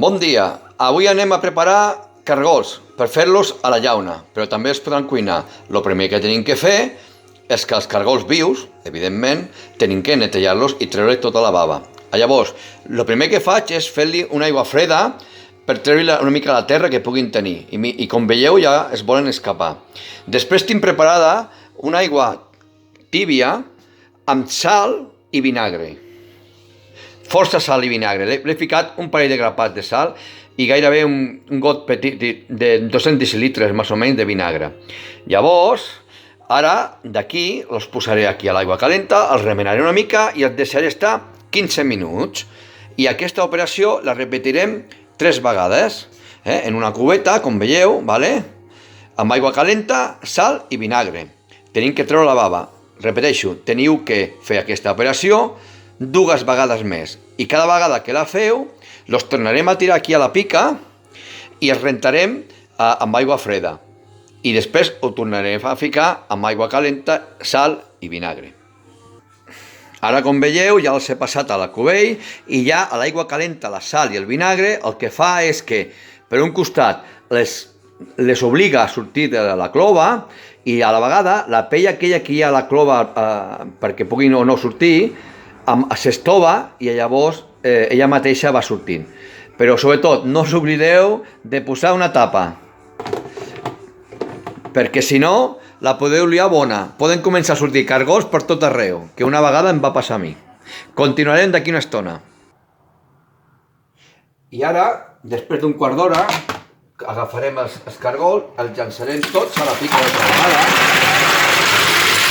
Bon dia, avui anem a preparar cargols per fer-los a la llauna, però també es poden cuinar. El primer que tenim que fer és que els cargols vius, evidentment, tenim que netejar-los i treure tota la bava. Llavors, el primer que faig és fer-li una aigua freda per treure una mica la terra que puguin tenir i com veieu ja es volen escapar. Després tinc preparada una aigua tèbia amb sal i vinagre. Força sal i vinagre. L'he ficat un parell de grapats de sal i gairebé un got petit de 200 decilitres, més o menys, de vinagre. Llavors, ara d'aquí els posaré aquí a l'aigua calenta, els remenaré una mica i els deixaré estar 15 minuts. I aquesta operació la repetirem 3 vegades, en una cubeta, com veieu, amb aigua calenta, sal i vinagre. Tenim que treure la bava. Repeteixo, teniu que fer aquesta operació 2 vegades més. I cada vegada que la feu, els tornarem a tirar aquí a la pica i els rentarem amb aigua freda. I després ho tornarem a ficar amb aigua calenta, sal i vinagre. Ara, com veieu, ja els he passat a la cubell i ja a l'aigua calenta, la sal i el vinagre el que fa és que, per un costat, les obliga a sortir de la clova i a la vegada la pell aquella que hi ha a la clova perquè puguin o no sortir s'estova i llavors ella mateixa va sortint. Però sobretot no us oblideu de posar una tapa, perquè si no la podeu liar bona. Poden començar a sortir cargols per tot arreu, que una vegada em va passar a mi. Continuarem d'aquí una estona. I ara, després d'un quart d'hora, agafarem els cargols, els llançarem tots a la pica de vegada.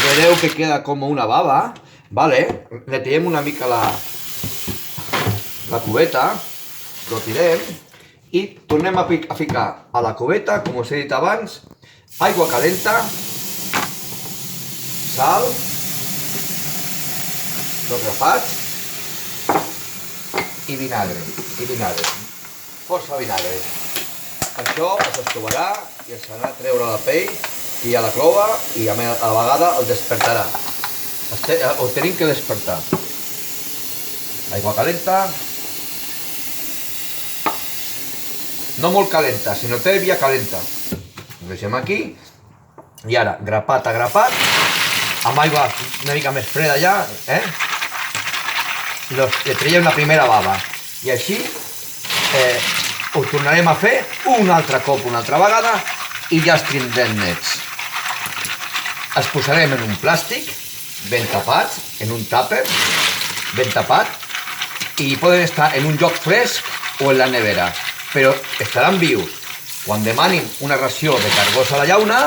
Veureu que queda com una bava. Netegem una mica la cubeta, lo tirem i tornem a ficar a la cubeta, com us he dit abans, aigua calenta, sal, dos grapats i vinagre, força vinagre. Això es estovarà i es farà treure la pell que hi ha a la clova i a la vegada el despertarà. Ho tenim que despertar. Aigua calenta, no molt calenta, sinó tèbia calenta. Ho deixem aquí i ara, grapat a grapat, amb aigua una mica més freda ja, li traiem la primera bava i així ho tornarem a fer un altre cop, una altra vegada i ja els tindrem nets. Els posarem en un plàstic ben tapats, en un tàper ben tapat i poden estar en un lloc fresc o en la nevera, però estaran vius. Quan demanin una ració de cargols a la llauna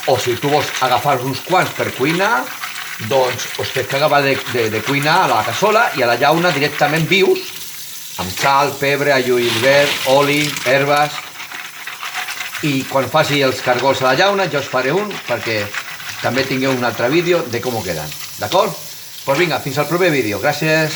o si tu vols agafar uns quants per cuinar, doncs us tens que acabar de cuinar a la cassola i a la llauna directament vius, amb sal, pebre, allu i verd, oli, herbes. I quan faci els cargols a la llauna jo us faré un perquè també tingueu un altre vídeo de com queden. D'acord? Doncs vinga, fins al proper vídeo. Gràcies!